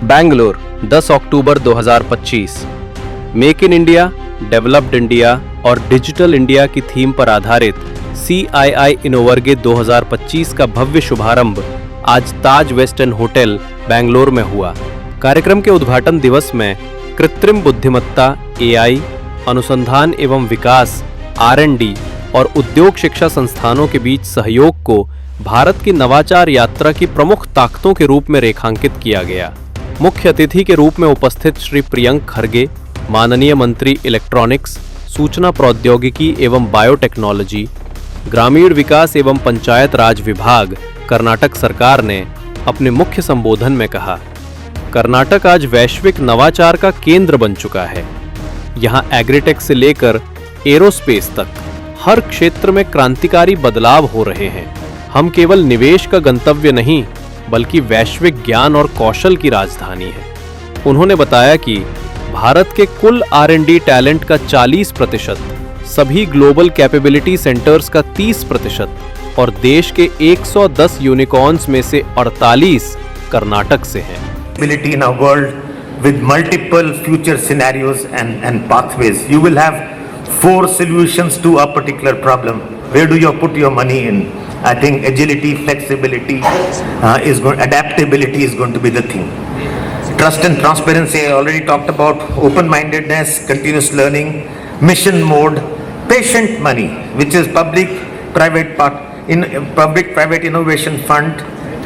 Bangalore 10 October 2025। Make in India, developed India और digital India की theme पर आधारित CII इनोवर्गे 2025 का भव्य शुभारंभ आज ताज वेस्ट एंड होटल बेंगलोर में हुआ। कार्यक्रम के उद्घाटन दिवस में कृत्रिम बुद्धिमत्ता AI, अनुसंधान एवं विकास R&D और उद्योग शिक्षा संस्थानों के बीच सहयोग को भारत की नवाचार यात्रा की प्रमुख ताकतों के रूप में रेखांकित किया गया। मुख्य अतिथि के रूप में उपस्थित श्री प्रियंक खरगे, माननीय मंत्री इलेक्ट्रॉनिक्स, सूचना प्रौद्योगिकी एवं बायोटेक्नोलॉजी, ग्रामीण विकास एवं पंचायत राज विभाग, कर्नाटक सरकार ने अपने मुख्य संबोधन में कहा, कर्नाटक आज वैश्विक नवाचार का केंद्र बन चुका है। यहाँ एग्रीटेक से लेकर एरोस्पेस तक हर क्षेत्र में क्रांतिकारी बदलाव हो रहे हैं। हम केवल निवेश का गंतव्य नहीं बल्कि वैश्विक ज्ञान और कौशल की राजधानी है। उन्होंने बताया कि भारत के कुल R&D टैलेंट का 40%, सभी ग्लोबल कैपेबिलिटी सेंटर्स का 30% और देश के 110 यूनिकॉर्न्स में से 48 कर्नाटक से हैं। In a world with multiple future scenarios and pathways, you will have 4 solutions to a particular problem. Where do you put your money in? I think agility, flexibility, adaptability is going to be the thing. Trust and transparency, I already talked about. Open-mindedness, continuous learning, mission mode, patient money, which is public-private innovation fund,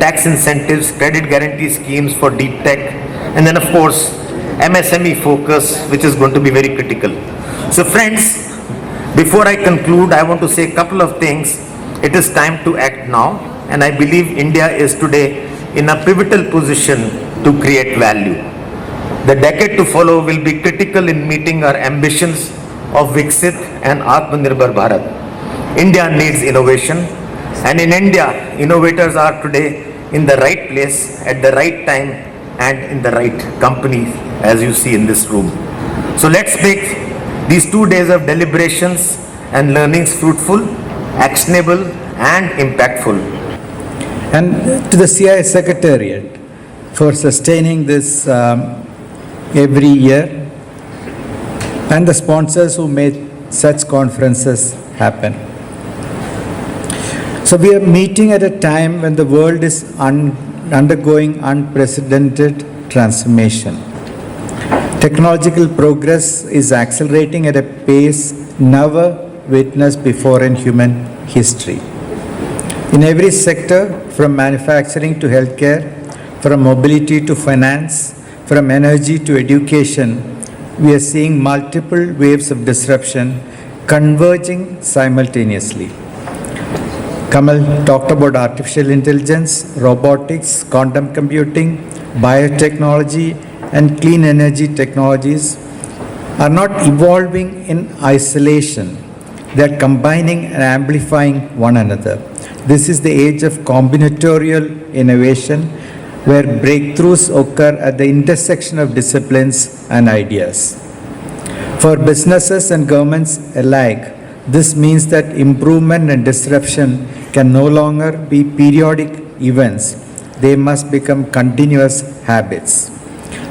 tax incentives, credit guarantee schemes for deep tech, and then of course MSME focus, which is going to be very critical. So friends, before I conclude, I want to say a couple of things. It is time to act now, and I believe India is today in a pivotal position to create value. The decade to follow will be critical in meeting our ambitions of Viksit and Atmanirbhar Bharat. India needs innovation, and in India, innovators are today in the right place at the right time and in the right company, as you see in this room. So let's make these 2 days of deliberations and learnings fruitful, actionable and impactful. And to the CII Secretariat for sustaining this every year, and the sponsors who made such conferences happen. So we are meeting at a time when the world is undergoing unprecedented transformation. Technological progress is accelerating at a pace never witnessed before in human history. In every sector, from manufacturing to healthcare, from mobility to finance, from energy to education, we are seeing multiple waves of disruption converging simultaneously. Kamal talked about artificial intelligence, robotics, quantum computing, biotechnology, and clean energy technologies are not evolving in isolation. They are combining and amplifying one another. This is the age of combinatorial innovation, where breakthroughs occur at the intersection of disciplines and ideas. For businesses and governments alike, this means that improvement and disruption can no longer be periodic events. They must become continuous habits.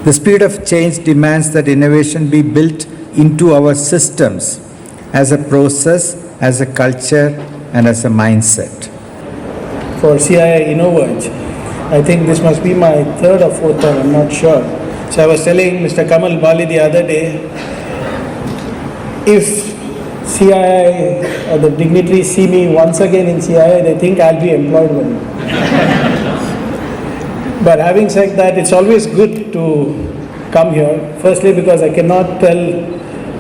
The speed of change demands that innovation be built into our systems as a process, as a culture, and as a mindset. For CII INNOVERGE, I think this must be my 3rd or 4th time, I'm not sure. So I was telling Mr. Kamal Bali the other day, if CII or the dignitaries see me once again in CII, they think I'll be employed with them. But having said that, it's always good to come here. Firstly, because I cannot tell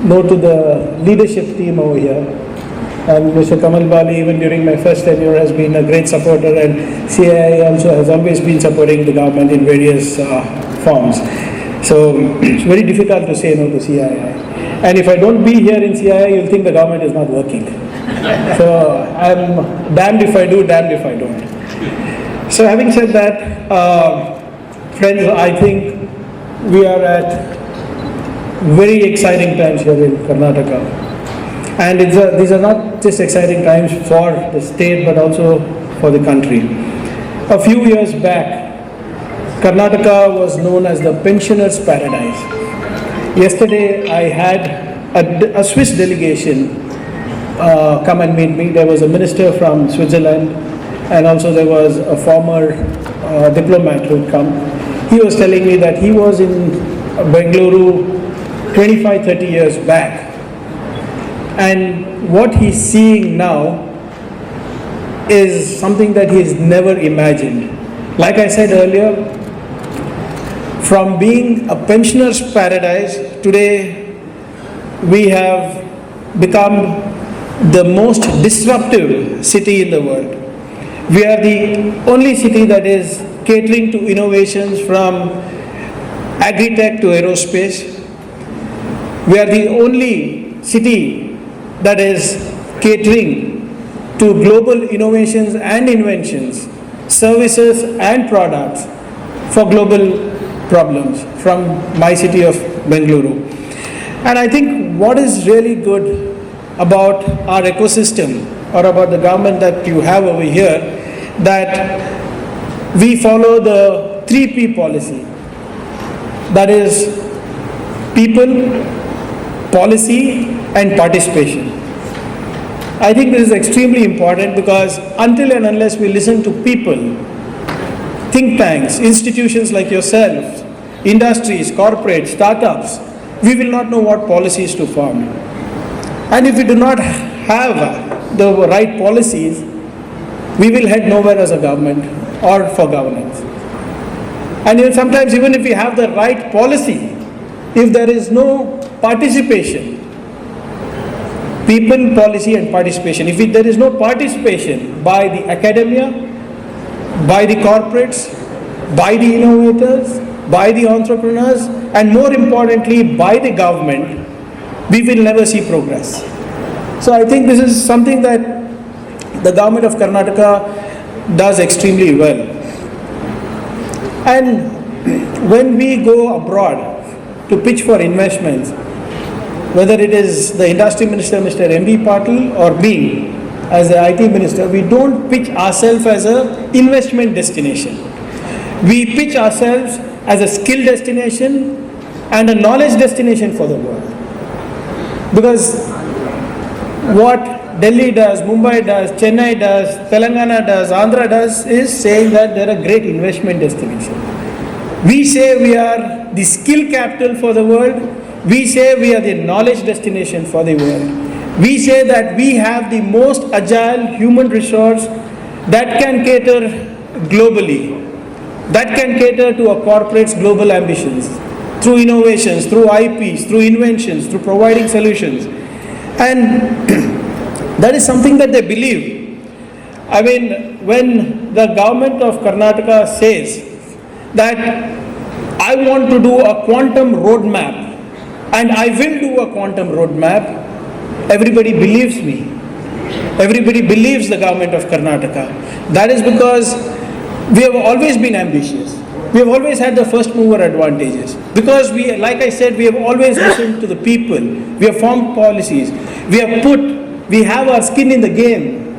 no to the leadership team over here. And Mr. Kamal Bali, even during my first tenure, has been a great supporter, and CII also has always been supporting the government in various forms. So it's very difficult to say no to CII. And if I don't be here in CII, you'll think the government is not working. So I'm damned if I do, damned if I don't. So having said that, friends, I think we are at very exciting times here in Karnataka. And these are not just exciting times for the state, but also for the country. A few years back, Karnataka was known as the pensioners' paradise. Yesterday, I had a Swiss delegation come and meet me. There was a minister from Switzerland, and also there was a former diplomat who had come. He was telling me that he was in Bengaluru 25-30 years back, and what he's seeing now is something that he's never imagined. Like I said earlier, from being a pensioner's paradise, today we have become the most disruptive city in the world. We are the only city that is catering to innovations from agritech to aerospace. We are the only city that is catering to global innovations and inventions, services and products for global problems from my city of Bengaluru. And I think what is really good about our ecosystem or about the government that you have over here, that we follow the 3P policy. That is people, policy and participation. I think this is extremely important because until and unless we listen to people, think tanks, institutions like yourself, industries, corporates, startups, we will not know what policies to form. And if we do not have the right policies, we will head nowhere as a government or for governance. And sometimes even if we have the right policy, if there is no participation, people, policy and participation, if there is no participation by the academia, by the corporates, by the innovators, by the entrepreneurs, and more importantly, by the government, we will never see progress. So I think this is something that the government of Karnataka does extremely well. And when we go abroad to pitch for investments, whether it is the industry minister, Mr. M.B. Patil, or me as the IT minister, we don't pitch ourselves as an investment destination. We pitch ourselves as a skill destination and a knowledge destination for the world. Because what Delhi does, Mumbai does, Chennai does, Telangana does, Andhra does is saying that they're a great investment destination. We say we are the skill capital for the world. We say we are the knowledge destination for the world. We say that we have the most agile human resource that can cater globally, that can cater to a corporate's global ambitions through innovations, through IPs, through inventions, through providing solutions. And that is something that they believe. I mean, when the government of Karnataka says that I want to do a quantum roadmap and I will do a quantum roadmap, everybody believes me. Everybody believes the government of Karnataka. That is because we have always been ambitious. We have always had the first mover advantages. Because we, like I said, we have always listened to the people. We have formed policies. We have our skin in the game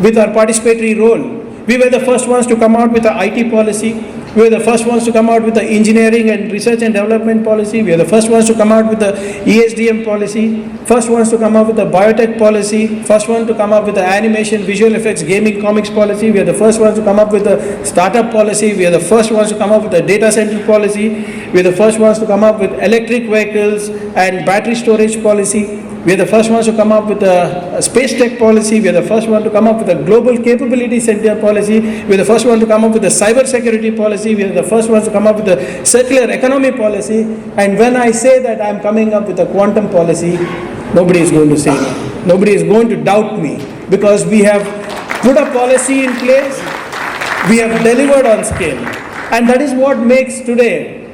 with our participatory role. We were the first ones to come out with the IT policy. We were the first ones to come out with the engineering and research and development policy. We are the first ones to come out with the ESDM policy. First ones to come up with the biotech policy. First one to come up with the animation, visual effects, gaming, comics policy. We are the first ones to come up with the startup policy. We are the first ones to come up with the data center policy. We are the first ones to come up with electric vehicles and battery storage policy. We are the first ones to come up with a space tech policy. We are the first one to come up with a global capability center policy. We are the first one to come up with a cyber security policy. We are the first ones to come up with a circular economy policy. And when I say that I am coming up with a quantum policy, nobody is going to say no. Nobody is going to doubt me because we have put a policy in place. We have delivered on scale. And that is what makes today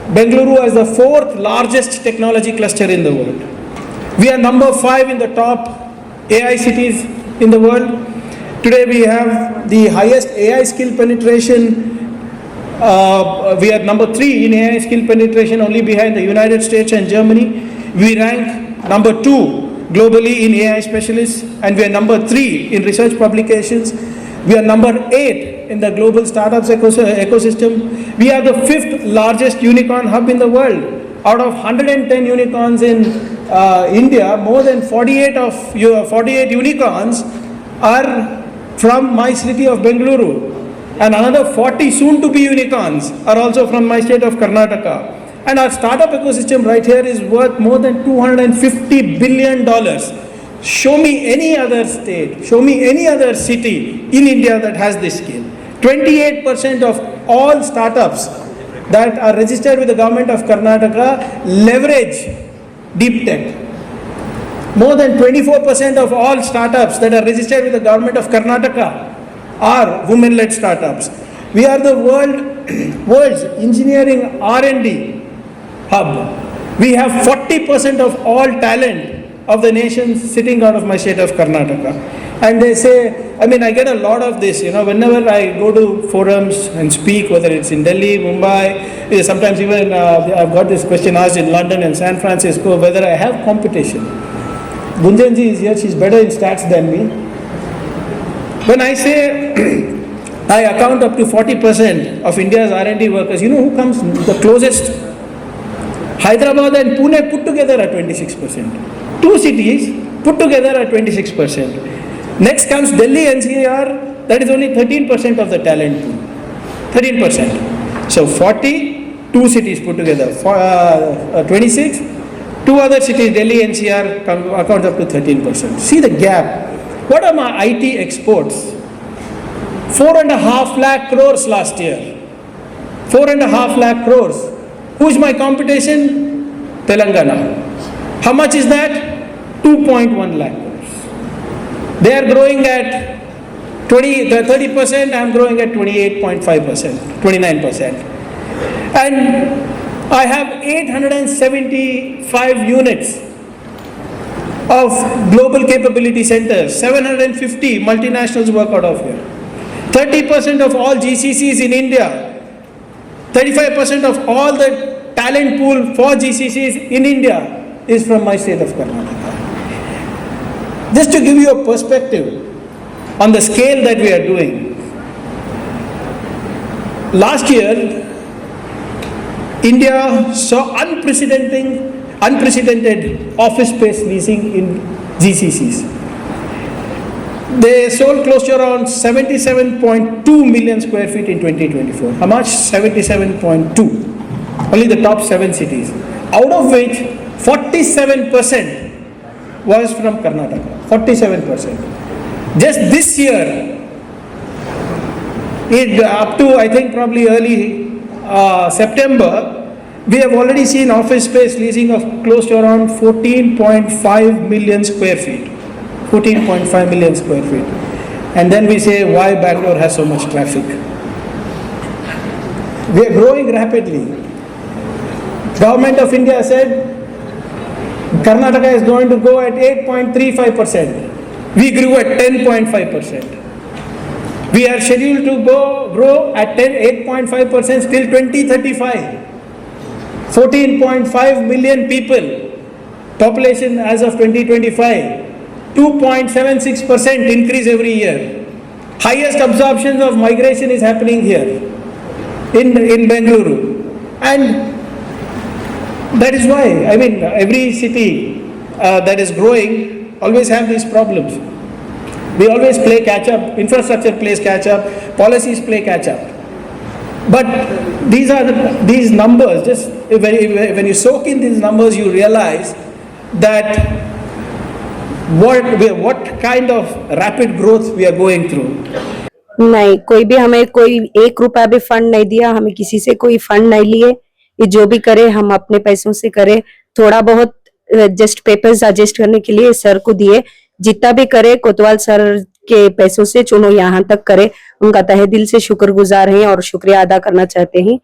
Bengaluru as the fourth largest technology cluster in the world. We are number 5 in the top AI cities in the world. Today we have the highest AI skill penetration. We are number 3 in AI skill penetration, only behind the United States and Germany. We rank number 2 globally in AI specialists, and we are number 3 in research publications. We are number 8 in the global startups ecosystem. We are the 5th largest unicorn hub in the world. Out of 110 unicorns in India, more than 48 unicorns are from my city of Bengaluru. And another 40 soon-to-be unicorns are also from my state of Karnataka. And our startup ecosystem right here is worth more than $250 billion. Show me any other state, show me any other city in India that has this scale. 28% of all startups that are registered with the government of Karnataka leverage deep tech. More than 24% of all startups that are registered with the government of Karnataka are women-led startups. We are the world's engineering R&D hub. We have 40% of all talent of the nation sitting out of my state of Karnataka. And they say, I get a lot of this, whenever I go to forums and speak, whether it's in Delhi, Mumbai, sometimes even I've got this question asked in London and San Francisco, whether I have competition. Gunjanji is here, she's better in stats than me. When I say I account up to 40% of India's R&D workers, you know who comes the closest? Hyderabad and Pune put together are 26%. Two cities put together are 26%. Next comes Delhi NCR, that is only 13% of the talent pool. 13%. So 40, two cities put together. 26, two other cities, Delhi NCR, account up to 13%. See the gap. What are my IT exports? 4.5 lakh crores last year. 4.5 lakh crores. Who's my competition? Telangana. How much is that? 2.1 lakh crores. They are growing at 30%, I am growing at 28.5%, 29%. And I have 875 units of global capability centers. 750 multinationals work out of here. 30% of all GCCs in India. 35% of all the talent pool for GCCs in India is from my state of Karnataka. Just to give you a perspective on the scale that we are doing. Last year, India saw unprecedented office space leasing in GCCs. They sold close to around 77.2 million square feet in 2024. How much? 77.2. Only the top 7 cities. Out of which 47% was from Karnataka. 47%. Just this year, up to I think probably early September, we have already seen office space leasing of close to around 14.5 million square feet. 14.5 million square feet. And then we say, why Bangalore has so much traffic? We are growing rapidly. Government of India said, Karnataka is going to go at 8.35%. We grew at 10.5%. We are scheduled to grow at 8.5% till 2035. 14.5 million people, population as of 2025. 2.76% increase every year. Highest absorption of migration is happening here in Bengaluru. And that is why, every city that is growing always have these problems. We always play catch up, infrastructure plays catch up, policies play catch up. But these numbers, just when you soak in these numbers, you realize that what kind of rapid growth we are going through. नहीं, कोई भी हमें कोई 1 रुपया भी fund नहीं दिया, हमें किसी से कोई फंड नहीं लिए। ये जो भी करे हम अपने पैसों से करें। थोड़ा बहुत जस्ट पेपर्स एडजस्ट करने के लिए सर को दिए। जितना भी करे कोतवाल सर के पैसों से चुनो यहाँ तक करे। उनका तहे दिल से शुक्रगुजार हैं और शुक्रिया अदा करना चाहते हैं।